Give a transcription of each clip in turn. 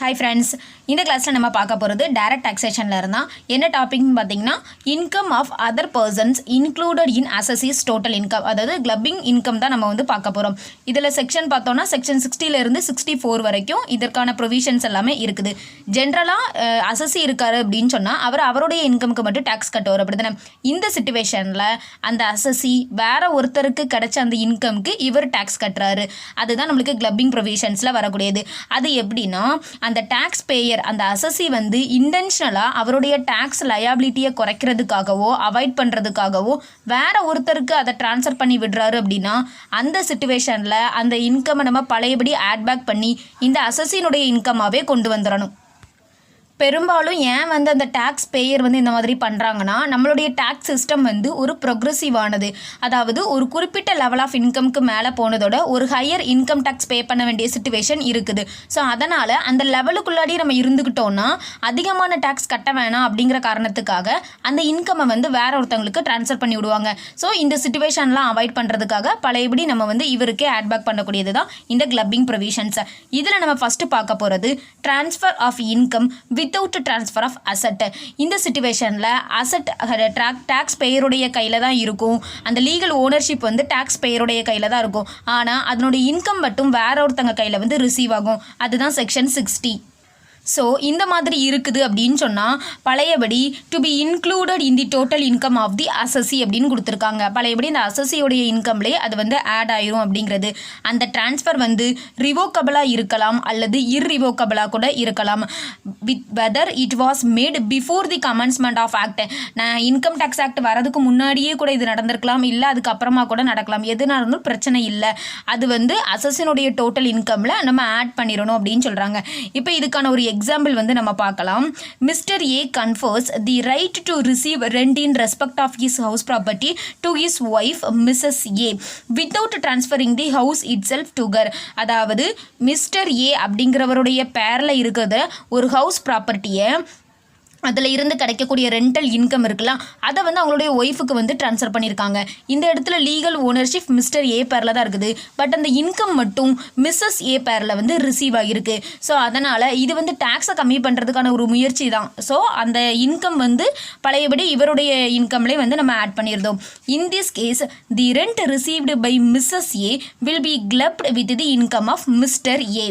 Hi friends, இந்த கிளாஸ்ல நம்ம பார்க்க போறது டைரக்ட் டாக்ஸேஷன்ல இருந்தா என்ன டாபிக்னு பாத்தீங்கன்னா income of other persons included in assessee's total income அதாவது கிளப்பிங் இன்கம் தான் நம்ம வந்து பார்க்க போறோம். இதுல செக்ஷன் பார்த்தோம்னா செக்ஷன் 60 ல இருந்து 64 வரைக்கும் இதற்கான ப்ரொவிஷன்ஸ் எல்லாமே இருக்குது. ஜெனரலா அசஸி இருக்காரு அப்படினு சொன்னா அவருடைய இன்கம்க்கு மட்டும் டாக்ஸ் கட்டுவார் அப்படிதானே. இந்த சிச்சுவேஷன்ல அந்த அசஸி வேற ஒருத்தருக்கு கிடைச்ச அந்த இன்கம்க்கு இவர் டாக்ஸ் கட்டுறாரு. அதுதான் நமக்கு கிளப்பிங் ப்ரொவிஷன்ஸ்ல வரக்கூடியது. அது எப்படின்னா அந்த டாக்ஸ் பேயர் அந்த அசஸி வந்து இன்டென்ஷனலா அவருடைய டாக்ஸ் லயபிலிட்டியை குறைக்கிறதுக்காகவோ அவாய்ட் பண்றதுக்காகவோ வேற ஒருத்தருக்கு அதை டிரான்ஸ்ஃபர் பண்ணி விடுறாரு அப்படின்னா அந்த சிச்சுவேஷன்ல அந்த இன்கம் நம்ம பழையபடி ஆட் பேக் பண்ணி இந்த அசஸினுடைய இன்கமாவே கொண்டு வந்துடணும். பெரும்பாலும் ஏன் வந்து அந்த டாக்ஸ் பேயர் வந்து இந்த மாதிரி பண்ணுறாங்கன்னா நம்மளுடைய டாக்ஸ் சிஸ்டம் வந்து ஒரு ப்ரொக்ரெசிவானது. அதாவது ஒரு குறிப்பிட்ட லெவல் ஆஃப் இன்கம்க்கு மேலே போனதோட ஒரு ஹையர் இன்கம் டாக்ஸ் பே பண்ண வேண்டிய சிச்சுவேஷன் இருக்குது. ஸோ அதனால் அந்த லெவலுக்குள்ளாடி நம்ம இருந்துக்கிட்டோன்னா அதிகமான டாக்ஸ் கட்ட வேணாம் அப்படிங்கிற காரணத்துக்காக அந்த இன்கம்மை வந்து வேற ஒருத்தவங்களுக்கு ட்ரான்ஸ்ஃபர் பண்ணி விடுவாங்க. ஸோ இந்த சிச்சுவேஷன்லாம் அவாய்ட் பண்ணுறதுக்காக பழையபடி நம்ம வந்து இவருக்கே ஆட் பேக் பண்ணக்கூடியது தான் இந்த கிளப்பிங் ப்ரொவிஷன்ஸ். இதில் நம்ம ஃபஸ்ட்டு பார்க்க போகிறது transfer of income without transfer of asset. இந்த சிச்சுவேஷனில் அசட் டாக்ஸ் பேயருடைய கையில் தான் இருக்கும். அந்த லீகல் ஓனர்ஷிப் வந்து டாக்ஸ் பேயருடைய கையில் தான் இருக்கும். ஆனால் அதனுடைய இன்கம் மட்டும் வேற ஒருத்தங்க கையில் வந்து ரிசீவ் ஆகும். அதுதான் செக்ஷன் 60. ஸோ இந்த மாதிரி இருக்குது அப்படின்னு சொன்னால் பழையபடி to be included in the total income of the assessee அப்படின்னு கொடுத்துருக்காங்க. பழையபடி இந்த அசஸியோடைய இன்கம்லேயே அது வந்து ஆட் ஆயிரும் அப்படிங்கிறது. அந்த டிரான்ஸ்ஃபர் வந்து ரிவோக்கபிளாக இருக்கலாம் அல்லது இர்ரிவோக்கபிளாக கூட இருக்கலாம். With whether it was made before the commencement of act. நான் இன்கம் டேக்ஸ் ஆக்ட் வரதுக்கு முன்னாடியே கூட இது நடந்திருக்கலாம், இல்லை அதுக்கப்புறமா கூட நடக்கலாம். எது நடந்தாலும் பிரச்சனை இல்லை. அது வந்து அசஸினுடைய டோட்டல் இன்கமில் நம்ம ஆட் பண்ணிடணும் அப்படின்னு சொல்கிறாங்க. இப்போ இதுக்கான ஒரு எக்ஸாம்பிள் வந்து நம்ம பார்க்கலாம். Mister A confers the right to receive rent in respect of his house property to his wife missus A without transferring the house itself to her. அதாவது மிஸ்டர் ஏ அப்படிங்கிறவருடைய பேரில் இருக்கிற ஒரு ஹவுஸ் ப்ராப்பர்ட்டியை அதில் இருந்து கிடைக்கக்கூடிய ரெண்டல் இன்கம் இருக்கலாம், அதை வந்து அவங்களுடைய ஒய்ஃபுக்கு வந்து ட்ரான்ஸ்ஃபர் பண்ணியிருக்காங்க. இந்த இடத்துல லீகல் ஓனர்ஷிப் மிஸ்டர் ஏ பேரில் தான் இருக்குது. பட் அந்த இன்கம் மட்டும் மிஸ்ஸஸ் ஏ பேரில் வந்து ரிசீவ் ஆகிருக்கு. ஸோ அதனால் இது வந்து டேக்ஸை கம்மி பண்ணுறதுக்கான ஒரு முயற்சி தான். ஸோ அந்த இன்கம் வந்து பழையபடி இவருடைய இன்கம்லேயே வந்து நம்ம ஆட் பண்ணியிருந்தோம். In this case the rent received by missus A will be clubbed with the income of mister A.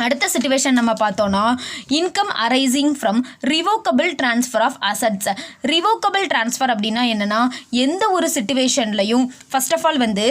அடுத்த சிச்சுவேஷன் நம்ம பார்த்தோன்னா income arising from revocable transfer of assets. Revocable transfer அப்படின்னா என்னென்னா எந்த ஒரு சிச்சுவேஷன்லையும் ஃபர்ஸ்ட் ஆஃப் ஆல் வந்து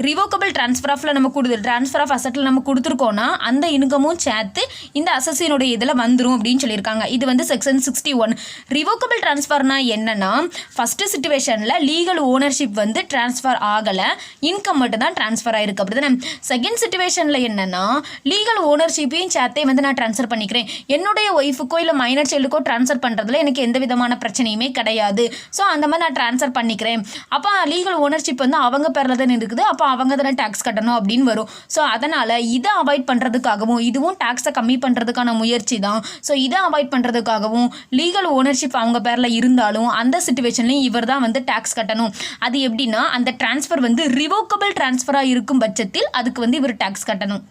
revocable transfer நம்ம ட்ரான்ஸ்ஃபர் ஆஃப் அசட்டில் நம்ம கொடுத்துருக்கோன்னா அந்த இன்கமும் சேர்த்து இந்த அசஸினுடைய இதில் வந்துடும் அப்படின்னு சொல்லியிருக்காங்க. இது வந்து செக்ஷன் 61. ரிவோக்கபிள் ட்ரான்ஸ்ஃபர்னா என்னென்னா ஃபஸ்ட்டு சிச்சுவேஷனில் லீகல் ஓனர்ஷிப் வந்து ட்ரான்ஸ்ஃபர் ஆகலை, இன்கம் மட்டும் தான் ட்ரான்ஸ்ஃபர் ஆகிருக்கு அப்படி தானே. செகண்ட் சிச்சுவேஷனில் என்னென்னா லீகல் ஓனர்ஷிப் சேர்த்தே வந்து நான் ட்ரான்ஸ்ஃபர் பண்ணிக்கிறேன், என்னுடைய ஒய்ஃபுக்கோ இல்லை மைனர் சைல்டுக்கோ ட்ரான்ஸ்ஃபர் பண்ணுறதுல எனக்கு எந்த விதமான பிரச்சனையுமே கிடையாது. ஸோ அந்த மாதிரி நான் ட்ரான்ஸ்ஃபர் பண்ணிக்கிறேன். அப்போ லீகல் ஓனர்ஷிப் வந்து அவங்க பேரில் தானே இருக்குது, அப்போ அவங்க தானே டேக்ஸ் கட்டணும் அப்படின்னு வரும். ஸோ அதனால் இதை அவாய்ட் பண்ணுறதுக்காகவும் இதுவும் டேக்ஸை கம்மி பண்ணுறதுக்கான முயற்சி தான். ஸோ இதை அவாய்ட் பண்ணுறதுக்காகவும் லீகல் ஓனர்ஷிப் அவங்க பேரில் இருந்தாலும் அந்த சிச்சுவேஷன்லையும் இவர் தான் வந்து டேக்ஸ் கட்டணும். அது எப்படின்னா அந்த ட்ரான்ஸ்ஃபர் வந்து ரிவோக்கபிள் ட்ரான்ஸ்ஃபராக இருக்கும் பட்சத்தில் அதுக்கு வந்து இவர் டேக்ஸ் கட்டணும்.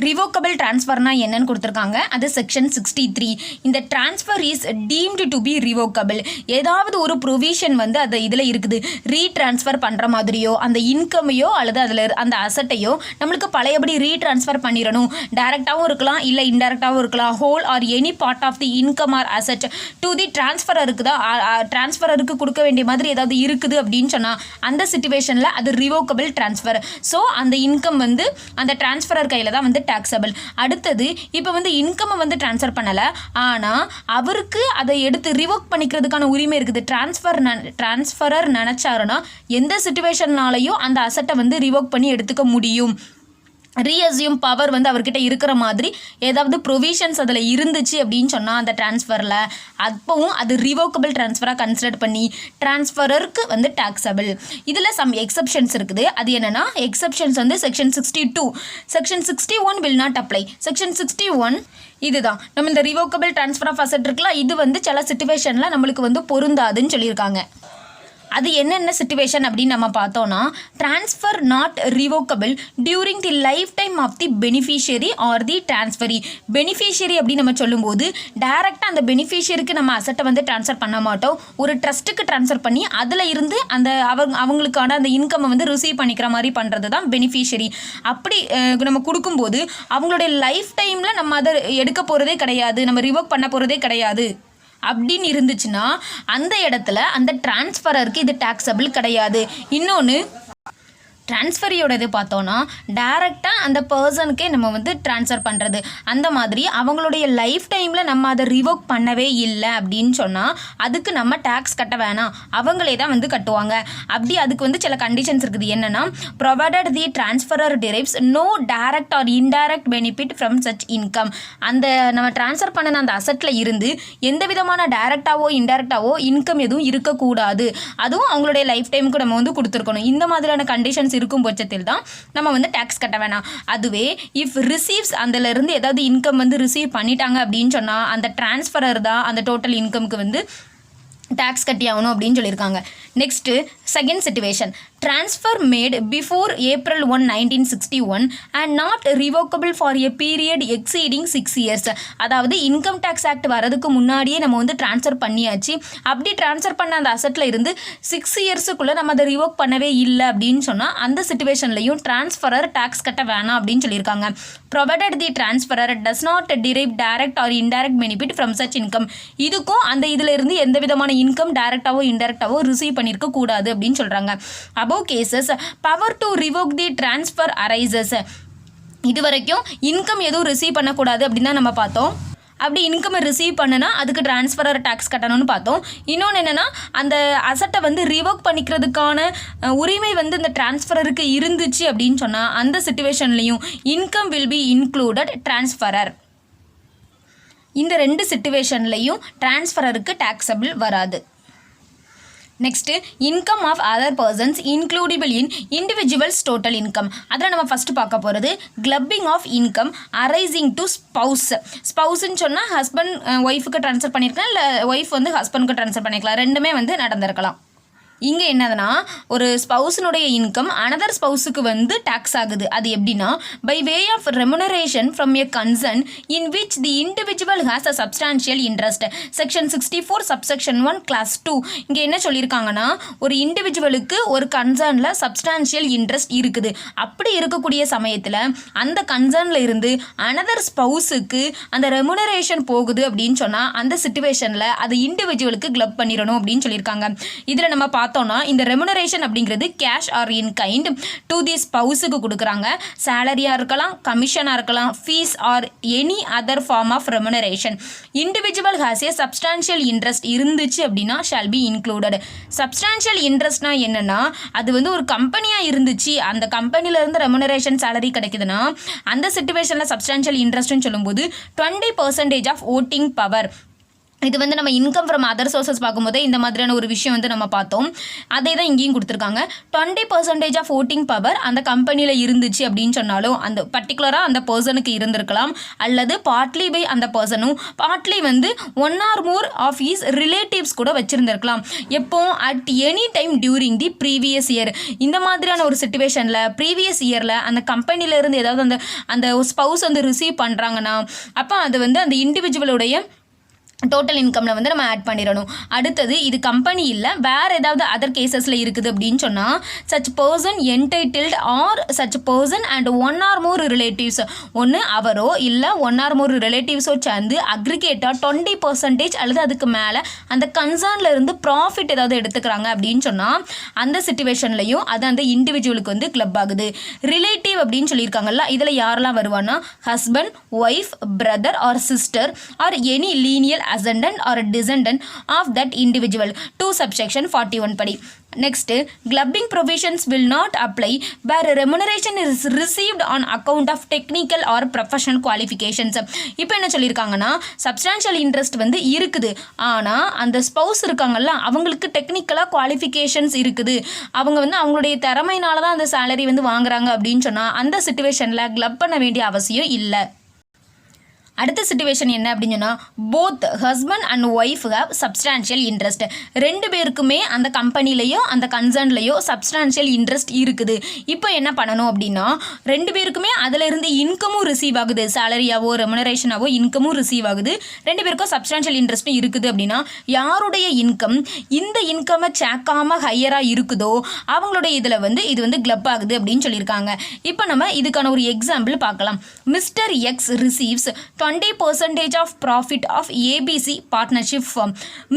ரிவோக்கபிள் ட்ரான்ஸ்ஃபர்னா என்னன்னு கொடுத்துருக்காங்க, அது செக்ஷன் 63. இந்த transfer is deemed to be revocable. ஏதாவது ஒரு ப்ரொவிஷன் வந்து அது இதில் இருக்குது, ரீட்ரான்ஸ்ஃபர் பண்ணுற மாதிரியோ அந்த இன்கமையோ அல்லது அதில் அந்த அசட்டையோ நம்மளுக்கு பழையபடி ரீட்ரான்ஸ்ஃபர் பண்ணிடணும். டைரெக்டாகவும் இருக்கலாம், இல்லை இன்டெரக்டாகவும் இருக்கலாம். Whole or any part of the income or asset to the ட்ரான்ஸ்ஃபரருக்கு தான் ட்ரான்ஸ்ஃபரருக்கு கொடுக்க வேண்டிய மாதிரி ஏதாவது இருக்குது அப்படின்னு சொன்னால் அந்த சிச்சுவேஷனில் அது ரிவோக்கபிள் ட்ரான்ஸ்ஃபர். ஸோ அந்த இன்கம் வந்து அந்த ட்ரான்ஸ்ஃபரர் கையில் தான் வந்து டாக்ஸபிள். அடுத்தது இப்போ வந்து இன்கம் வந்து ட்ரான்ஸ்ஃபர் பண்ணலை, ஆனால் அவருக்கு அதை எடுத்து ரிவோக் பண்ணிக்கிறதுக்கான உரிமை இருக்குது. ட்ரான்ஸ்ஃபரர் நினச்சாருன்னா எந்த சிச்சுவேஷன்னாலையும் அந்த அசட்டை வந்து ரிவோக் பண்ணி எடுத்துக்க முடியும். ரீஅஸ்யூம் பவர் வந்து அவர்கிட்ட இருக்கிற மாதிரி ஏதாவது ப்ரொவிஷன்ஸ் அதில் இருந்துச்சு அப்படின்னு சொன்னால் அந்த ட்ரான்ஸ்ஃபரில் அப்பவும் அது ரிவோக்கபிள் ட்ரான்ஸ்ஃபராக கன்சிடர் பண்ணி ட்ரான்ஸ்ஃபரருக்கு வந்து டாக்ஸபிள். இதில் சம் எக்ஸப்ஷன்ஸ் இருக்குது. அது என்னென்னா எக்ஸப்ஷன்ஸ் வந்து section 62. Section 61 will not apply. Section 61 இதுதான் நம்ம இந்த ரிவோக்கபிள் ட்ரான்ஸ்ஃபர் ஆஃப் அசட் இருக்கலாம், இது வந்து சில சிச்சுவேஷனில் நம்மளுக்கு வந்து பொருந்தாதுன்னு சொல்லியிருக்காங்க. அது என்னென்ன சிச்சுவேஷன் அப்படின்னு நம்ம பார்த்தோம்னா, transfer not revocable during the lifetime of the beneficiary or the transferee. Beneficiary அப்படின்னு நம்ம சொல்லும்போது டைரெக்டாக அந்த பெனிஃபிஷியரிக்கு நம்ம அசட்டை வந்து ட்ரான்ஸ்ஃபர் பண்ண மாட்டோம். ஒரு ட்ரஸ்ட்டுக்கு ட்ரான்ஸ்ஃபர் பண்ணி அதில் இருந்து அந்த அவங்களுக்கான அந்த இன்கம்மை வந்து ரிசீவ் பண்ணிக்கிற மாதிரி பண்ணுறது தான் பெனிஃபிஷியரி. அப்படி நம்ம கொடுக்கும்போது அவங்களுடைய லைஃப் டைமில் நம்ம அதை எடுக்க போகிறதே கிடையாது, நம்ம ரிவோக் பண்ண போகிறதே கிடையாது அப்படின்னு இருந்துச்சுன்னா அந்த இடத்துல அந்த டிரான்ஸ்ஃபரருக்கு இது டாக்ஸபிள் கிடையாது. இன்னொன்று, ட்ரான்ஸ்ஃபரியோட இது பார்த்தோன்னா டேரெக்டாக அந்த பர்சனுக்கே நம்ம வந்து ட்ரான்ஸ்ஃபர் பண்ணுறது. அந்த மாதிரி அவங்களுடைய லைஃப் டைமில் நம்ம அதை ரிவோக் பண்ணவே இல்லை அப்படின்னு சொன்னால் அதுக்கு நம்ம டேக்ஸ் கட்ட வேணாம், அவங்களே தான் வந்து கட்டுவாங்க. அப்படி அதுக்கு வந்து சில கண்டிஷன்ஸ் இருக்குது. என்னென்னா, provided the transferor derives no direct or indirect benefit from such income. அந்த நம்ம ட்ரான்ஸ்ஃபர் பண்ணின அந்த அசட்டில் இருந்து எந்த விதமான டைரக்டாவோ இன்டைரக்டாவோ இன்கம் எதுவும் இருக்கக்கூடாது. அதுவும் அவங்களுடைய லைஃப் டைமுக்கு நம்ம வந்து கொடுத்துருக்கணும். இந்த மாதிரியான கண்டிஷன்ஸ் இருக்கும் பட்சத்தில் தான் நம்ம வந்து டேக்ஸ் கட்ட வேணாம். அதுவே இஃப் ரிசீவ்ஸ் அதில் இருந்து ஏதாவது இன்கம் வந்து ரிசீவ் பண்ணிட்டாங்க அப்படின்னு சொன்னால் அந்த டிரான்ஸ்ஃபரர் தான் அந்த டோட்டல் இன்கம்க்கு வந்து டேக்ஸ் கட்டி ஆகணும் அப்படின்னு சொல்லியிருக்காங்க. Next second situation, transfer mat before April 1, 1961 and not revocable for a period exceeding 6 years. அதாவது இன்கம் டேக்ஸ் ஆக்ட் வரதுக்கு முன்னாடியே நம்ம வந்து ட்ரான்ஸ்ஃபர் பண்ணியாச்சு. அப்படி ட்ரான்ஸ்ஃபர் பண்ண அந்த அசட்டில் இருந்து 6 yearsக்குள்ளே நம்ம அதை ரிவோக் பண்ணவே இல்லை அப்படின்னு சொன்னால் அந்த சிச்சுவேஷன்லையும் ட்ரான்ஸ்ஃபரர் டேக்ஸ் கட்ட வேணாம் அப்படின்னு சொல்லியிருக்காங்க. Provided the transferor does not derive direct or indirect benefit from such income. இதுக்கும் அந்த இதில் இருந்து எந்த விதமான இன்கம் டைரக்டாவோ இன்டைரக்டாவோ ரிசீவ் பண்ணியிருக்க கூடாது அப்படின்னு சொல்கிறாங்க. above cases power to revoke the transfer arises. இது வரைக்கும் இன்கம் எதுவும் ரிசீவ் பண்ணக்கூடாது அப்படின்னு தான் நம்ம பார்த்தோம். அப்படி இன்கம் ரிசீவ் பண்ணுனா அதுக்கு ட்ரான்ஸ்ஃபரர் டேக்ஸ் கட்டணும்னு பார்த்தோம். இன்னொன்று என்னென்னா, அந்த அசட்டை வந்து ரிவோக் பண்ணிக்கிறதுக்கான உரிமை வந்து இந்த ட்ரான்ஸ்ஃபரருக்கு இருந்துச்சு அப்படின்னு சொன்னால் அந்த சிச்சுவேஷன்லையும் income will be included transferor. இந்த ரெண்டு சிச்சுவேஷன்லையும் ட்ரான்ஸ்ஃபரருக்கு டேக்ஸபிள் வராது. Next, income of other persons includible in individual's total income. அதில் நம்ம ஃபஸ்ட்டு பார்க்க போகிறது clubbing of income arising to spouse. ஸ்பவுஸ்ன்னு சொன்னால் ஹஸ்பண்ட் ஒய்ஃபுக்கு ட்ரான்ஸ்ஃபர் பண்ணியிருக்கலாம், இல்லை ஒய்ஃப் வந்து ஹஸ்பண்டுக்கு ட்ரான்ஸ்ஃபர் பண்ணிக்கலாம், ரெண்டுமே வந்து நடந்திருக்கலாம். இங்கே என்னதுன்னா, ஒரு ஸ்பவுஸினுடைய இன்கம் அனதர் ஸ்பவுஸுக்கு வந்து டேக்ஸ் ஆகுது. அது எப்படின்னா, by way of remuneration from a concern in which the individual has a substantial interest. Section 64 subsection 1 clause 2. இங்கே என்ன சொல்லியிருக்காங்கன்னா, ஒரு இண்டிவிஜுவலுக்கு ஒரு கன்சர்னில் சப்ஸ்டான்ஷியல் இன்ட்ரெஸ்ட் இருக்குது. அப்படி இருக்கக்கூடிய சமயத்தில் அந்த கன்சர்னில் இருந்து அனதர் ஸ்பவுஸுக்கு அந்த ரெமுனரேஷன் போகுது அப்படின்னு சொன்னால் அந்த சிச்சுவேஷனில் அது இண்டிவிஜுவலுக்கு கிளப் பண்ணிடணும் அப்படின்னு சொல்லியிருக்காங்க. இதில் நம்ம பார்த்தோம்னா, இந்த ரெமுனரேஷன் அப்படிங்கிறது cash or in kind to the ஸ்பவுஸுக்கு கொடுக்குறாங்க. சேலரியாக இருக்கலாம், கமிஷனாக இருக்கலாம், fees or any other form of remuneration. Individual has a substantial interest இருந்துச்சு அப்படின்னா ஷால் பி இன்க்ளூடட். சப்ஸ்டான்ஷியல் இன்ட்ரெஸ்ட்னா என்னென்னா, அது வந்து ஒரு கம்பெனியாக இருந்துச்சு, அந்த கம்பெனிலேருந்து ரெமுனரேஷன் சேலரி கிடைக்குதுன்னா அந்த சிச்சுவேஷனில் சப்ஸ்டான்ஷியல் இன்ட்ரெஸ்ட்னு சொல்லும்போது 20% ஆஃப் ஓட்டிங் பவர். இது வந்து நம்ம இன்கம் ஃப்ரம் அதர் சோர்சஸ் பார்க்கும்போதே இந்த மாதிரியான ஒரு விஷயம் வந்து நம்ம பார்த்தோம். அதே தான் இங்கேயும் கொடுத்துருக்காங்க. 20% ஆஃப் ஓட்டிங் பவர் அந்த கம்பெனியில் இருந்துச்சு அப்படின்னு சொன்னாலும் அந்த பர்டிகுலராக அந்த பர்சனுக்கு இருந்திருக்கலாம், அல்லது பார்ட்லி பை அந்த பர்சனும், பார்ட்லி வந்து 1 or more of his relatives கூட வச்சுருந்துருக்கலாம். எப்போ, at any time during the previous year. இந்த மாதிரியான ஒரு சிச்சுவேஷனில் ப்ரீவியஸ் இயரில் அந்த கம்பெனியிலேருந்து ஏதாவது அந்த ஸ்பவுஸ் வந்து ரிசீவ் பண்ணுறாங்கன்னா அப்போ அது வந்து அந்த இண்டிவிஜுவலுடைய டோட்டல் இன்கமில் வந்து நம்ம ஆட் பண்ணிடணும். அடுத்தது, இது கம்பெனி இல்லை, வேறு ஏதாவது அதர் கேசஸில் இருக்குது அப்படின்னு சொன்னால் such person entitled or such person and 1 or more relatives, ஒன்று அவரோ இல்லை 1 or more ரிலேட்டிவ்ஸோ சேர்ந்து அக்ரிகேட்டாக 20% அல்லது அதுக்கு மேலே அந்த கன்சர்னில் இருந்து ப்ராஃபிட் ஏதாவது எடுத்துக்கிறாங்க அப்படின்னு சொன்னால் அந்த சிச்சுவேஷன்லையும் அது அந்த இண்டிவிஜுவலுக்கு வந்து கிளப் ஆகுது. ரிலேட்டிவ் அப்படின்னு சொல்லியிருக்காங்கல்ல, இதில் யாரெல்லாம் வருவான்னா husband, wife, brother or sister or any lineal ascendant or descendant of that individual to subsection 41 படி. Next, clubbing provisions will not apply where remuneration is received on account of technical or professional qualifications. இப்போ என்ன சொல்லியிருக்காங்கன்னா, substantial interest வந்து இருக்குது, ஆனால் அந்த spouse இருக்காங்கல்ல அவங்களுக்கு டெக்னிக்கலாக குவாலிஃபிகேஷன்ஸ் இருக்குது, அவங்க வந்து அவங்களுடைய திறமையினால தான் அந்த சேலரி வந்து வாங்குறாங்க அப்படின்னு சொன்னால் அந்த சிச்சுவேஷனில் கிளப் பண்ண வேண்டிய அவசியம் இல்லை. அடுத்த சிச்சுவேஷன் என்ன அப்படின்னு சொன்னால் both husband and wife have substantial interest. ரெண்டு பேருக்குமே அந்த கம்பெனிலையோ அந்த கன்சர்ன்லையோ சப்ஸ்டான்ஷியல் இன்ட்ரெஸ்ட் இருக்குது. இப்போ என்ன பண்ணணும் அப்படின்னா ரெண்டு பேருக்குமே அதில் இருந்து இன்கமும் ரிசீவ் ஆகுது, சேலரியாவோ ரெமுனரேஷனாவோ இன்கமும் ரிசீவ் ஆகுது, ரெண்டு பேருக்கும் சப்ஸ்டான்ஷியல் இன்ட்ரெஸ்ட்டும் இருக்குது அப்படின்னா யாருடைய இன்கம் இந்த இன்கமை சேர்க்காம ஹையராக இருக்குதோ அவங்களுடைய இதில் வந்து இது வந்து கிளப் ஆகுது அப்படின்னு சொல்லியிருக்காங்க. இப்போ நம்ம இதுக்கான ஒரு எக்ஸாம்பிள் பார்க்கலாம். Mister X receives 20% of profit of ABC partnership firm.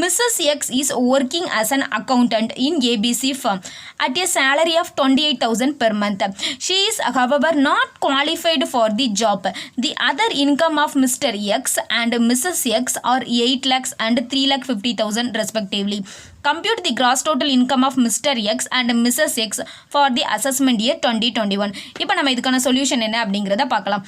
Mrs. X is working as an accountant in ABC firm at a salary of 28,000 per month. She is however not qualified for the job. The other income of Mr. X and Mrs. X are 8 lakhs and 3,50,000 respectively. Compute the gross total income of Mr. X and Mrs. X for the assessment year 2021. இப்போ நம்ம இதுக்கான solution என்ன அப்படிங்கிறத பார்க்கலாம்.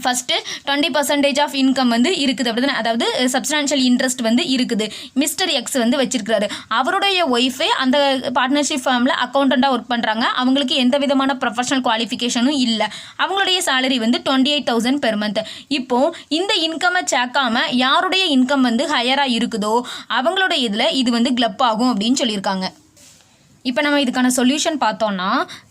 First 20% of income வந்து இருக்குது அப்படிதானே, அதாவது சப்ஸ்டான்ஷியல் இன்ட்ரெஸ்ட் வந்து இருக்குது. மிஸ்டர் எக்ஸ் வந்து வச்சிருக்கிறாரு. அவருடைய ஒய்ஃபே அந்த பார்ட்னர்ஷிப் ஃபார்மில் அக்கௌண்டண்ட்டாக ஒர்க் பண்ணுறாங்க. அவங்களுக்கு எந்த விதமான ப்ரொஃபஷனல் குவாலிஃபிகேஷனும் இல்லை. அவங்களுடைய சேலரி வந்து 28,000 பெர் மந்த். இப்போது இந்த இன்கம்மை சேர்க்காம யாருடைய இன்கம் வந்து ஹையராக இருக்குதோ அவங்களுடைய இதில் இது வந்து கிளப் ஆகும் அப்படின்னு சொல்லியிருக்காங்க. இப்போ நம்ம இதுக்கான சொல்யூஷன் பார்த்தோம்னா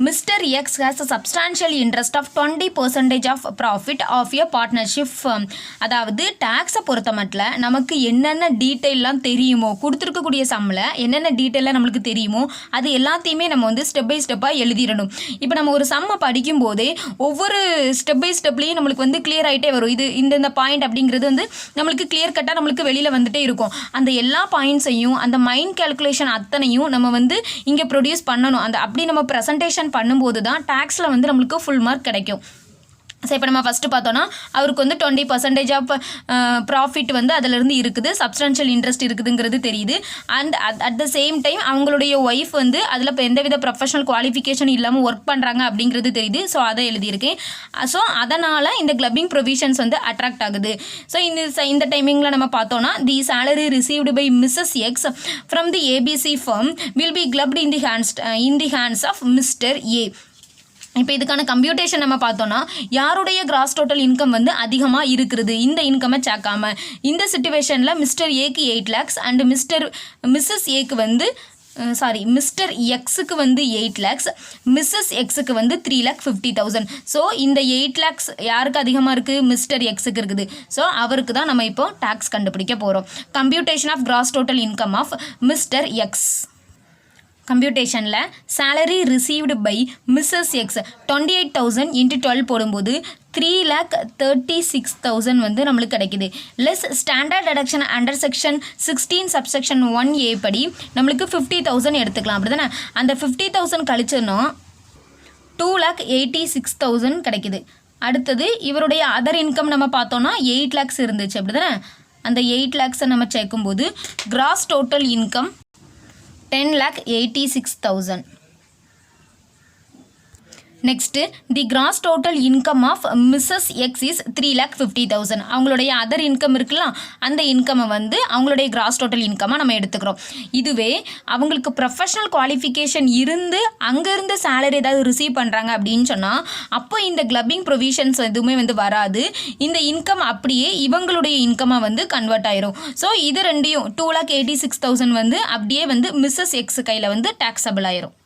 mister X has a substantial interest of 20% of profit of a partnership firm. அதாவது டேக்ஸை பொறுத்த மட்டும் நமக்கு என்னென்ன டீட்டெயிலாம் தெரியுமோ, கொடுத்துருக்கக்கூடிய சம்மில் என்னென்ன டீட்டெயிலாக நம்மளுக்கு தெரியுமோ அது எல்லாத்தையுமே நம்ம வந்து ஸ்டெப் பை ஸ்டெப்பாக எழுதிடணும். இப்போ நம்ம ஒரு சம்மை படிக்கும்போதே ஒவ்வொரு ஸ்டெப் பை ஸ்டெப்லேயும் நம்மளுக்கு வந்து கிளியர் ஆகிட்டே வரும். இது இந்த பாயிண்ட் அப்படிங்கிறது வந்து நம்மளுக்கு கிளியர் கட்டாக நம்மளுக்கு வெளியில் வந்துட்டே இருக்கும். அந்த எல்லா பாயிண்ட்ஸையும் அந்த மைண்ட் கேல்குலேஷன் அத்தனையும் நம்ம வந்து இங்கே ப்ரொடியூஸ் பண்ணணும். அந்த அப்படி நம்ம ப்ரெசன்டேஷன் பண்ணும்போது தான் டேக்ஸில் வந்து நம்மளுக்கு ஃபுல் மார்க் கிடைக்கும். ஸோ இப்போ நம்ம ஃபஸ்ட்டு பார்த்தோன்னா அவருக்கு வந்து 20% ஆஃப் ப்ராஃபிட் வந்து அதிலிருந்து இருக்குது, சப்ஸ்டான்ஷியல் இன்ட்ரெஸ்ட் இருக்குதுங்கிறது தெரியுது. And at the same time அவங்களுடைய ஒய்ஃப் வந்து அதில் இப்போ எந்தவித ப்ரொஃபஷனல் குவாலிஃபிகேஷன் இல்லாமல் ஒர்க் பண்ணுறாங்க அப்படிங்கிறது தெரியுது. ஸோ அதை எழுதியிருக்கேன். ஸோ அதனால் இந்த கிளப்பிங் ப்ரொவிஷன்ஸ் வந்து அட்ராக்ட் ஆகுது. ஸோ இந்த டைமிங்கில் நம்ம பார்த்தோன்னா the salary received by Mrs X from the ABC firm will be clubbed in the hands of mister A. இப்போ இதுக்கான கம்ப்யூட்டேஷன் நம்ம பார்த்தோன்னா யாருடைய கிராஸ் டோட்டல் இன்கம் வந்து அதிகமாக இருக்கிறது இந்த இன்கம்மை சேர்க்காம, இந்த சிச்சுவேஷனில் மிஸ்டர் ஏக்கு 8 lakhs அண்ட் மிஸ்ஸஸ் ஏக்கு வந்து மிஸ்டர் எக்ஸுக்கு வந்து 8 lakhs, மிஸ்ஸஸ் எக்ஸுக்கு வந்து 3,50,000. ஸோ இந்த 8 lakhs யாருக்கு அதிகமாக இருக்குது? மிஸ்டர் எக்ஸுக்கு இருக்குது. ஸோ அவருக்கு தான் நம்ம இப்போ டேக்ஸ் கண்டுபிடிக்க போகிறோம். Computation of gross total income of Mr X. கம்ப்யூட்டேஷனில் salary received by Mrs X 28,000 × 12 போடும்போது 3,36,000 வந்து நம்மளுக்கு கிடைக்குது. Less standard deduction under section 16 subsection 1A படி நம்மளுக்கு 50,000 எடுத்துக்கலாம் அப்படி தானே. அந்த 50,000 கழிச்சோன்னா 2,86,000 கிடைக்குது. அடுத்தது இவருடைய அதர் இன்கம் நம்ம பார்த்தோன்னா 8 lakhs இருந்துச்சு அப்படி தானே. அந்த 8 lakhs நம்ம சேர்க்கும்போது gross total income 10,86,000. Next the gross total income of missus X is 3,50,000. அவங்களுடைய அதர் இன்கம் இருக்கலாம், அந்த இன்கம்மை வந்து அவங்களுடைய கிராஸ் டோட்டல் இன்கம்மாக நம்ம எடுத்துக்கிறோம். இதுவே அவங்களுக்கு ப்ரொஃபஷனல் குவாலிஃபிகேஷன் இருந்து அங்கேருந்து சேலரி ஏதாவது ரிசீவ் பண்ணுறாங்க அப்படின்னு சொன்னால் அப்போ இந்த கிளப்பிங் ப்ரொவிஷன்ஸ் எதுவுமே வந்து வராது. இந்த இன்கம் அப்படியே இவங்களுடைய இன்கமாக வந்து கன்வெர்ட் ஆயிரும். ஸோ இது ரெண்டையும் 2,86,000 வந்து அப்படியே வந்து மிஸ்ஸஸ் எக்ஸ் கையில் வந்து டேக்ஸபிள் ஆயிரும்.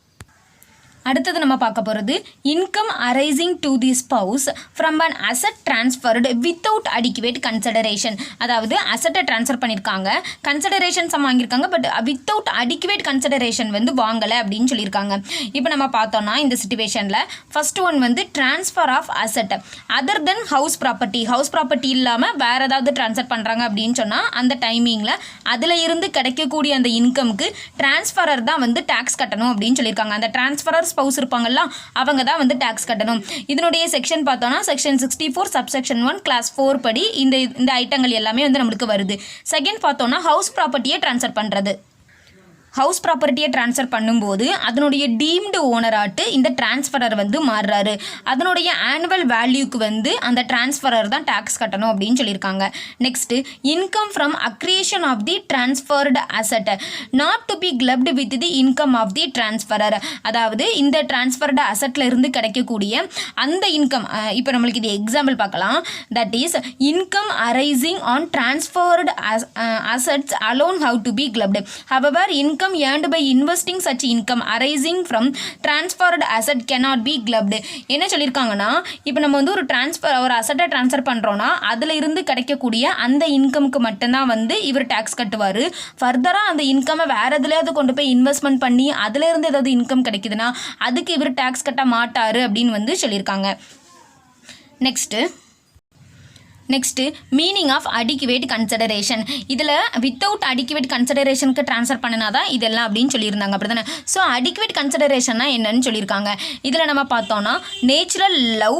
அடுத்தது நம்ம பார்க்க போகிறது income arising to the spouse from an asset transferred without adequate consideration. அதாவது அசட்டை ட்ரான்ஸ்ஃபர் பண்ணியிருக்காங்க, கன்சிடரேஷன்ஸ் வாங்கியிருக்காங்க, பட் வித்தவுட் அடிக்குவேட் கன்சிடரேஷன் வந்து வாங்கலை அப்படின்னு சொல்லியிருக்காங்க. இப்போ நம்ம பார்த்தோன்னா இந்த சிச்சுவேஷனில் ஃபர்ஸ்ட் ஒன் வந்து transfer of asset other than house property இல்லாமல் வேறு ஏதாவது ட்ரான்ஸ்ஃபர் பண்ணுறாங்க அப்படின்னு சொன்னால் அந்த டைமிங்கில் அதில் இருந்து கிடைக்கக்கூடிய அந்த இன்கமுக்கு ட்ரான்ஸ்ஃபரர் தான் வந்து டேக்ஸ் கட்டணும் அப்படின்னு சொல்லியிருக்காங்க. அந்த ட்ரான்ஸ்ஃபரர் ஸ்பவுஸ் இருப்பாங்கல்ல அவங்க தான் வந்து டேக்ஸ் கட்டணும். இதனுடைய செக்ஷன் பார்த்தோன்னா செக்ஷன் 64 சப்செக்ஷன் 1 கிளாஸ் 4 படி இந்த ஐட்டங்கள் எல்லாமே வந்து நம்மளுக்கு வருது. செகண்ட் பார்த்தோன்னா ஹவுஸ் ப்ராப்பர்ட்டியை ட்ரான்ஸ்ஃபர் பண்ணுறது. ஹவுஸ் ப்ராப்பர்ட்டியை ட்ரான்ஸ்ஃபர் பண்ணும்போது அதனுடைய டீம்டு ஓனராட்டு இந்த டிரான்ஸ்ஃபரர் வந்து மாறுறாரு. அதனுடைய ஆனுவல் வேல்யூக்கு வந்து அந்த டிரான்ஸ்ஃபரர் தான் டேக்ஸ் கட்டணும் அப்படின்னு சொல்லியிருக்காங்க. Next income from aggregation of the transferred asset not to be clubbed with the income of the transferor. அதாவது இந்த டிரான்ஸ்ஃபர்டு அசட்டில் இருந்து கிடைக்கக்கூடிய அந்த இன்கம், இப்போ நம்மளுக்கு இது எக்ஸாம்பிள் பார்க்கலாம். That is income arising on transferred assets alone have to be clubbed. However, income earned by investing such income arising from transferred asset cannot be clubbed. என்ன சொல்லியிருக்காங்கன்னா, இப்போ நம்ம வந்து ஒரு அசட்டை ட்ரான்ஸ்ஃபர் பண்ணுறோன்னா அதில் இருந்து கிடைக்கக்கூடிய அந்த இன்கமுக்கு மட்டும்தான் வந்து இவர் டேக்ஸ் கட்டுவார். ஃபர்தராக அந்த இன்கம்மை வேறு எதுலையாவது கொண்டு போய் இன்வெஸ்ட்மெண்ட் பண்ணி அதில் இருந்து ஏதாவது இன்கம் கிடைக்குதுன்னா அதுக்கு இவர் டேக்ஸ் கட்ட மாட்டார் அப்படின்னு வந்து சொல்லியிருக்காங்க. Next meaning of adequate consideration. இதில் வித்தவுட் அடிக்குவேட் கன்சிடரேஷனுக்கு ட்ரான்ஸ்ஃபர் பண்ணினா தான் இதெல்லாம் அப்படின்னு சொல்லியிருந்தாங்க, அப்படி தானே? ஸோ அடிக்குவேட் கன்சிடரேஷன்னா என்னன்னு சொல்லியிருக்காங்க. இதில் நம்ம பார்த்தோன்னா natural love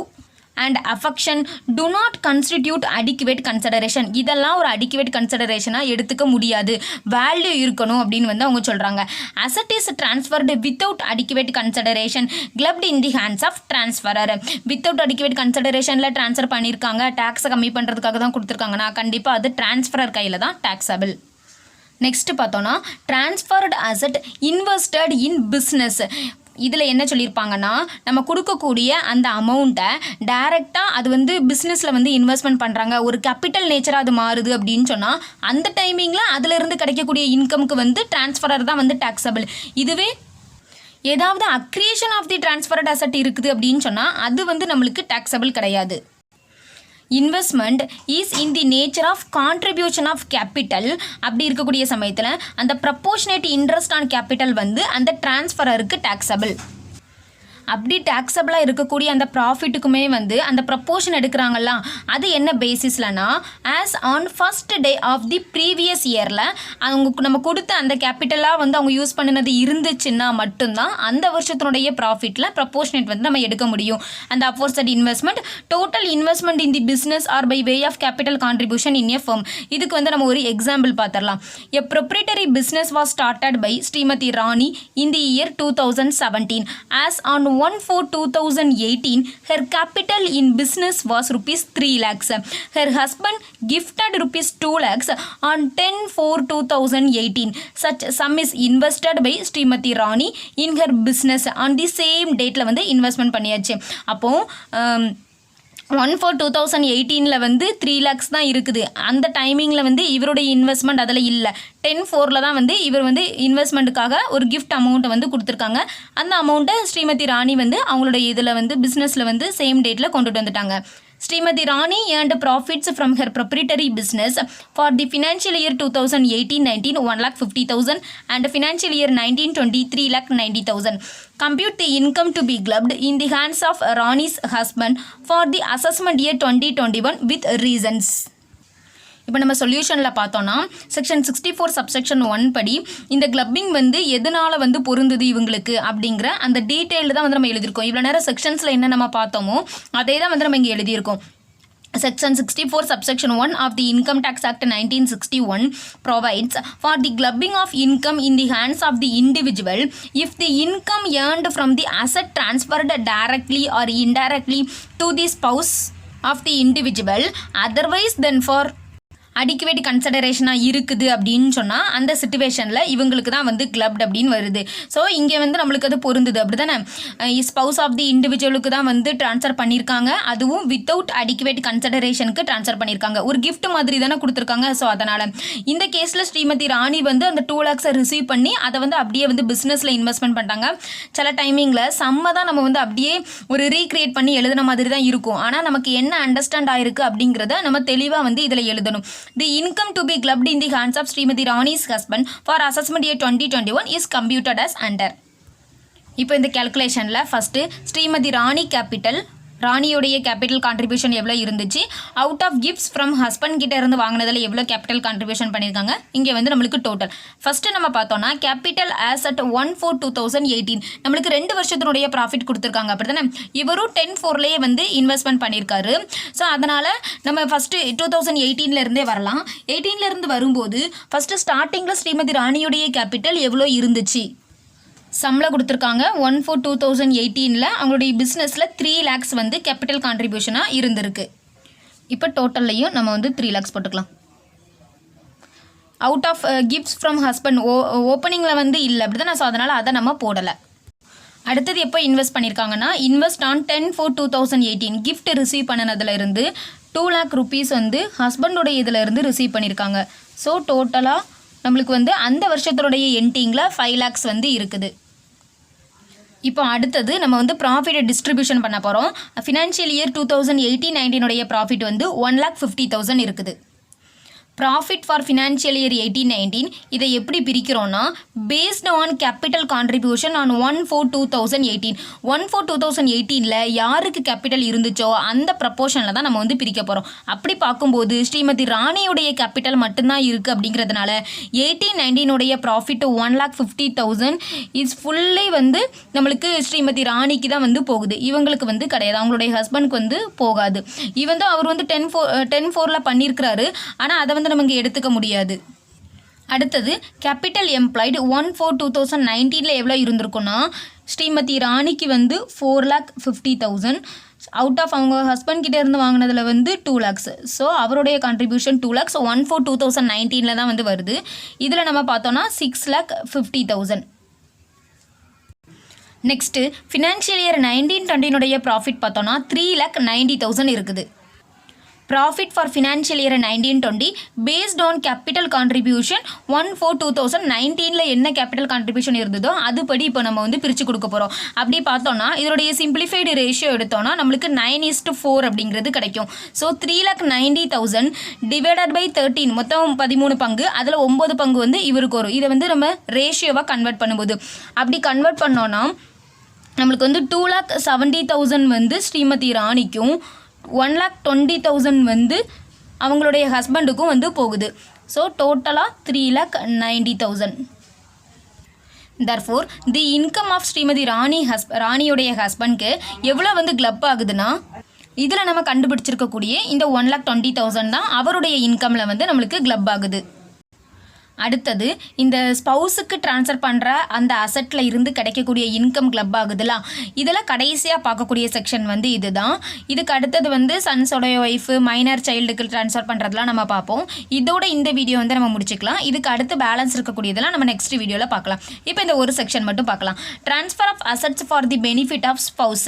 and affection to not constitute adequate consideration. இதெல்லாம் ஒரு அடிக்குவேட் கன்சிடரேஷனாக எடுத்துக்க முடியாது, வேல்யூ இருக்கணும் அப்படின்னு வந்து அவங்க சொல்கிறாங்க. Asset is transferred without adequate consideration clubbed in the hands of transferor. Without adequate கன்சிடரேஷனில் ட்ரான்ஸ்ஃபர் பண்ணியிருக்காங்க, டேக்ஸை கம்மி பண்ணுறதுக்காக தான் கொடுத்துருக்காங்கன்னா கண்டிப்பாக அது ட்ரான்ஸ்ஃபரர் கையில் தான் டேக்ஸபிள். நெக்ஸ்ட் பார்த்தோன்னா transferred asset invested in business. இதில் என்ன சொல்லியிருப்பாங்கன்னா, நம்ம கொடுக்கக்கூடிய அந்த அமௌண்ட்டை டைரெக்டாக அது வந்து பிஸ்னஸில் வந்து இன்வெஸ்ட்மெண்ட் பண்ணுறாங்க, ஒரு கேபிட்டல் நேச்சராக அது மாறுது அப்படின்னு சொன்னால் அந்த டைமிங்கில் அதிலிருந்து கிடைக்கக்கூடிய இன்கமுக்கு வந்து டிரான்ஸ்ஃபரர் தான் வந்து டேக்ஸபிள். இதுவே ஏதாவது accretion of the transferred asset இருக்குது அப்படின்னு சொன்னால் அது வந்து நம்மளுக்கு டேக்ஸபிள் கிடையாது. Investment is in the nature of contribution of capital. அப்படி இருக்கக்கூடிய சமயத்தில் அந்த ப்ரப்போர்ஷனேட் இன்ட்ரெஸ்ட் ஆன் கேபிட்டல் வந்து அந்த டிரான்ஸ்ஃபரருக்கு டேக்ஸபிள். அப்படி டேக்ஸபிளாக இருக்கக்கூடிய அந்த ப்ராஃபிட்டுக்குமே வந்து அந்த ப்ரப்போர்ஷன் எடுக்கிறாங்களா, அது என்ன பேசிஸ்லனா as on first day of the previous இயரில் அவங்க நம்ம கொடுத்த அந்த கேபிட்டலாக வந்து அவங்க யூஸ் பண்ணினது இருந்துச்சுன்னா மட்டும்தான் அந்த வருஷத்தினுடைய ப்ராஃபிட்டில் ப்ரப்போர்ஷனேட் வந்து நம்ம எடுக்க முடியும். அந்த aforesaid investment total investment in the business or by way of capital contribution in a firm. இதுக்கு வந்து நம்ம ஒரு எக்ஸாம்பிள் பார்த்துடலாம். A proprietary business was started by Shrimati Rani in the year 2017. As on 1/4/2018, her capital in business was rupees 3 lakhs. Her husband gifted rupees 2 lakhs on 10/4/2018. Such sum is invested by Srimati Rani in her business on the same date. வந்து investment பண்ணியாச்சு. அப்போ 1/4/2018 வந்து 3 lakhs தான் இருக்குது. அந்த டைமிங்கில் வந்து இவருடைய இன்வெஸ்ட்மெண்ட் அதில் இல்லை. 10/4 தான் வந்து இவர் வந்து இன்வெஸ்ட்மெண்ட்டுக்காக ஒரு கிஃப்ட் அமௌண்ட்டை வந்து கொடுத்துருக்காங்க. அந்த அமௌண்ட்டை ஸ்ரீமதி ராணி வந்து அவங்களுடைய இதில் வந்து பிஸ்னஸில் வந்து சேம் டேட்டில் கொண்டுட்டு வந்துட்டாங்க. Srimati Rani earned profits from her proprietary business for the financial year 2018-19 1,50,000 and financial year 19-20 3,90,000. Compute the income to be clubbed in the hands of Rani's husband for the assessment year 2021 with reasons. இப்போ நம்ம சொல்யூஷனில் பார்த்தோன்னா section 64 subsection 1 படி இந்த clubbing வந்து எதனால் வந்து பொருந்துது இவங்களுக்கு அப்படிங்கிற அந்த டீட்டெயில் தான் வந்து நம்ம எழுதியிருக்கோம். இவ்வளோ நேரம் செக்ஷன்ஸில் என்ன நம்ம பார்த்தோமோ அதே தான் வந்து நம்ம இங்கே எழுதியிருக்கோம். Section 64 subsection 1 of the Income Tax Act 1961 provides for the clubbing of income in the hands of the individual if the income earned from the asset transferred directly or indirectly to the spouse of the individual otherwise than for adequate கன்சிடரேஷனாக இருக்குது அப்படின்னு சொன்னால் அந்த சிச்சுவேஷனில் இவங்களுக்கு தான் வந்து clubbed அப்படின்னு வருது. ஸோ இங்கே வந்து நம்மளுக்கு அது பொருந்துது, அப்படி தானே? ஸ்பவுஸ் ஆஃப் தி இண்டிவிஜுவலுக்கு தான் வந்து ட்ரான்ஸ்ஃபர் பண்ணியிருக்காங்க, அதுவும் வித்தவுட் அடிக்குவேட் கன்சிடரேஷனுக்கு ட்ரான்ஸ்ஃபர் பண்ணியிருக்காங்க. ஒரு கிஃப்ட் மாதிரி தானே கொடுத்துருக்காங்க. ஸோ அதனால் இந்த கேஸில் ஸ்ரீமதி ராணி வந்து அந்த 2 lakhs ரிசீவ் பண்ணி அதை வந்து அப்படியே வந்து பிஸ்னஸில் இன்வெஸ்ட்மெண்ட் பண்ணிட்டாங்க. சில டைமிங்கில் செம்ம தான் நம்ம வந்து அப்படியே ஒரு ரீக்ரியேட் பண்ணி எழுதுன மாதிரி தான் இருக்கும். ஆனால் நமக்கு என்ன அண்டர்ஸ்டாண்ட் ஆயிருக்கு அப்படிங்கிறத நம்ம தெளிவாக வந்து இதில் எழுதணும். The income to be clubbed in the hands of Srimati Rani's husband for assessment year 2021 is computed as under. இப்போ இந்த கேல்குலேஷனில் ஃபஸ்ட்டு ஸ்ரீமதி ராணி கேபிட்டல் ராணியோடைய கேபிட்டல் கான்ட்ரிபியூஷன் எவ்வளோ இருந்துச்சு, out of gifts from husband கிட்ட இருந்து வாங்கினதில் எவ்வளோ கேபிட்டல் கான்ட்ரிபியூஷன் பண்ணியிருக்காங்க. இங்கே வந்து நம்மளுக்கு டோட்டல் ஃபஸ்ட்டு நம்ம பார்த்தோம்னா கேபிட்டல் ஆசட் 1/4/2018 நம்மளுக்கு 2 வருஷத்தினுடைய ப்ராஃபிட் கொடுத்துருக்காங்க. அப்படி தானே, இவரும் 10/4லேயே வந்து இன்வெஸ்ட்மெண்ட் பண்ணியிருக்காரு. ஸோ அதனால் நம்ம ஃபஸ்ட்டு 2018 வரலாம். 18 வரும்போது ஃபஸ்ட்டு ஸ்டார்டிங்கில் ஸ்ரீமதி ராணியுடைய கேபிட்டல் எவ்வளோ இருந்துச்சு, சம்பளம் கொடுத்துருக்காங்க 1/4/2018 அவங்களுடைய பிஸ்னஸில் 3 lakhs வந்து கேபிட்டல் கான்ட்ரிபியூஷனாக இருந்திருக்கு. இப்போ டோட்டல்லையும் நம்ம வந்து 3 lakhs போட்டுக்கலாம். Out of gifts from husband ஓப்பனிங்கில் வந்து இல்லை அப்படி தான், ஸோ அதனால் அதை நம்ம போடலை. அடுத்தது எப்போ இன்வெஸ்ட் பண்ணியிருக்காங்கன்னா இன்வெஸ்ட் ஆன் 10/4/2018 கிஃப்ட் ரிசீவ் பண்ணினதுல இருந்து 2 lakh rupees வந்து ஹஸ்பண்டோடைய இதில் இருந்து ரிசீவ் பண்ணியிருக்காங்க. ஸோ டோட்டலாக நம்மளுக்கு வந்து அந்த வருஷத்தோடைய எண்டிங்கில் 5 lakhs வந்து இருக்குது. இப்போ அடுத்தது நம்ம வந்து ப்ராஃபிட்டை டிஸ்ட்ரிபியூஷன் பண்ண போகிறோம். ஃபினான்ஷியல் இயர் 2018-19 ப்ராஃபிட் வந்து 1,50,000 இருக்குது. ப்ராஃபிட் ஃபார் ஃபினான்ஷியல் இயர் 18-19 இதை எப்படி பிரிக்கிறோன்னா based on capital contribution on 1/4/2018 1/4/2018 யாருக்கு கேபிட்டல் இருந்துச்சோ அந்த ப்ரப்போர்ஷனில் தான் நம்ம வந்து பிரிக்க போகிறோம். அப்படி பார்க்கும்போது ஸ்ரீமதி ராணியுடைய கேபிட்டல் மட்டும்தான் இருக்குது. அப்படிங்கிறதுனால 18-19 ப்ராஃபிட் 1,50,000 இஸ் ஃபுல்லி வந்து நம்மளுக்கு ஸ்ரீமதி ராணிக்கு தான் வந்து போகுது, இவங்களுக்கு வந்து கிடையாது, அவங்களுடைய ஹஸ்பண்டுக்கு வந்து போகாது. இவன் தான் அவர் வந்து 10/4 பண்ணியிருக்கிறாரு, ஆனால் அதை வந்து நமக்கு எடுத்துக்க முடியாது. அடுத்தது கேபிட்டல் எம்ப்ளாய்டு 1/4/2019 எவ்வளோ இருந்திருக்குன்னா ஸ்ரீமதி ராணிக்கு வந்து 4,50,000 அவுட் ஆஃப் அவங்க ஹஸ்பண்ட் கிட்டே இருந்து வாங்கினதில் வந்து 2 lakhs. ஸோ அவருடைய கான்ட்ரிபியூஷன் 2 lakhs 1/4/2019 தான் வந்து வருது. இதில் நம்ம பார்த்தோன்னா 6,50,000. நெக்ஸ்ட்டு ஃபினான்ஷியல் இயர் 19-20 ப்ராஃபிட் பார்த்தோன்னா 3,90,000 இருக்குது. Profit for financial year 19-20 paste on capital contribution 1/4/2019 என்ன கேபிட்டல் கான்ட்ரிபியூஷன் இருந்ததோ அதுபடி இப்போ நம்ம வந்து பிரித்து கொடுக்க போகிறோம். அப்படி பார்த்தோன்னா இதோடைய சிம்பிளிஃபைடு ரேஷியோ எடுத்தோன்னா நம்மளுக்கு 9:4 அப்படிங்கிறது கிடைக்கும். ஸோ 3,90,000 டிவைடட் பை 13 மொத்தம் 13 பங்கு, அதில் 9 பங்கு வந்து இவருக்கு வரும். இதை வந்து நம்ம ரேஷியோவாக கன்வெர்ட் பண்ணும்போது அப்படி கன்வெர்ட் பண்ணோன்னா நம்மளுக்கு வந்து 2,70,000 வந்து ஸ்ரீமதி ராணிக்கும் 1,20,000 வந்து அவங்களுடைய ஹஸ்பண்டுக்கும் வந்து போகுது. ஸோ டோட்டலாக 3,90,000. therefore the income of Shrimati ராணியுடைய ஹஸ்பண்ட்க்கு எவ்வளோ வந்து கிளப் ஆகுதுன்னா இதில் நம்ம கண்டுபிடிச்சிருக்கக்கூடிய இந்த 1,20,000 தான் அவருடைய இன்கமில் வந்து நம்மளுக்கு கிளப் ஆகுது. அடுத்தது இந்த ஸ்பவுஸுக்கு ட்ரான்ஸ்ஃபர் பண்ணுற அந்த அசட்டில் இருந்து கிடைக்கக்கூடிய இன்கம் கிளப் ஆகுதுல, இதில் கடைசியாக பார்க்கக்கூடிய செக்ஷன் வந்து இதுதான். இதுக்கு அடுத்தது வந்து சன்ஸோடைய ஒய்ஃபு மைனர் சைல்டுக்கு ட்ரான்ஸ்ஃபர் பண்ணுறதுலாம் நம்ம பார்ப்போம். இதோட இந்த வீடியோ வந்து நம்ம முடிச்சுக்கலாம். இதுக்கு அடுத்து பேலன்ஸ் இருக்கக்கூடியதெல்லாம் நம்ம நெக்ஸ்ட் வீடியோவில் பார்க்கலாம். இப்போ இந்த ஒரு செக்ஷன் மட்டும் பார்க்கலாம். Transfer of assets for the benefit of spouse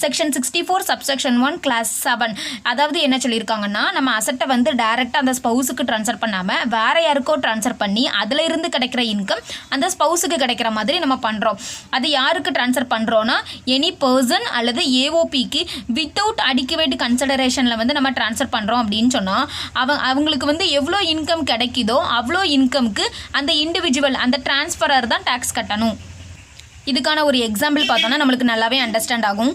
section 64 subsection 1 clause 7. அதாவது என்ன சொல்லியிருக்காங்கன்னா நம்ம அசட்டை வந்து டைரெக்டாக அந்த ஸ்பவுஸுக்கு ட்ரான்ஸ்ஃபர் பண்ணாமல் வேற யாருக்கோ ட்ரான்ஸ்ஃபர் பண்ணி அதில் இருந்து கிடைக்கிற இன்கம் அந்த ஸ்பவுஸுக்கு கிடைக்கிற மாதிரி நம்ம பண்ணுறோம். அது யாருக்கு ட்ரான்ஸ்ஃபர் பண்ணுறோன்னா எனி பர்சன் அல்லது ஏஓபிக்கு வித்தவுட் அடிக்குவேட் கன்சிடரேஷனில் வந்து நம்ம ட்ரான்ஸ்ஃபர் பண்ணுறோம் அப்படின்னு சொன்னால் அவங்களுக்கு வந்து எவ்வளோ இன்கம் கிடைக்குதோ அவ்வளோ இன்கம்க்கு அந்த இண்டிவிஜுவல் அந்த ட்ரான்ஸ்ஃபரர் தான் டேக்ஸ் கட்டணும். இதுக்கான ஒரு எக்ஸாம்பிள் பார்த்தோன்னா நம்மளுக்கு நல்லாவே அண்டர்ஸ்டாண்ட் ஆகும்.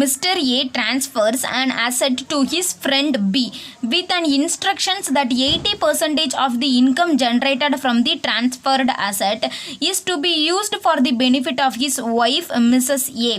Mr. A transfers an asset to his friend B with an instructions that 80% of the income generated from the transferred asset is to be used for the benefit of his wife Mrs. A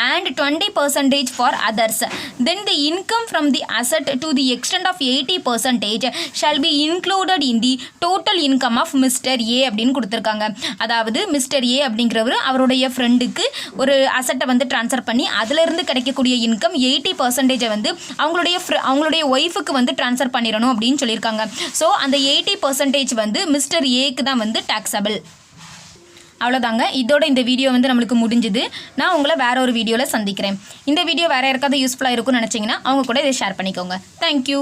and 20% for others. Then the income from the asset to the extent of 80% shall be included in the total income of Mr. A அப்படின்னு கொடுத்துருக்காங்க. அதாவது mister ஏ அப்படிங்கிறவர் அவருடைய ஃப்ரெண்டுக்கு ஒரு அசட்டை வந்து transfer பண்ணி அதிலிருந்து கிடைக்கக்கூடிய இன்கம் 80% வந்து அவங்களுடைய ஒய்ஃபுக்கு வந்து ட்ரான்ஸ்ஃபர் பண்ணிடணும் அப்படின்னு சொல்லியிருக்காங்க. ஸோ அந்த 80% வந்து மிஸ்டர் ஏக்கு தான் வந்து டாக்ஸபிள். அவ்வளோதாங்க. இதோட இந்த வீடியோ வந்து நம்மளுக்கு முடிஞ்சுது. நான் உங்களை வேற ஒரு வீடியோவில் சந்திக்கிறேன். இந்த வீடியோ வேறு யாருக்காவது யூஸ்ஃபுல்லாக இருக்கும்னு நினச்சிங்கன்னா அவங்க கூட இதை ஷேர் பண்ணிக்கோங்க. தேங்க்யூ.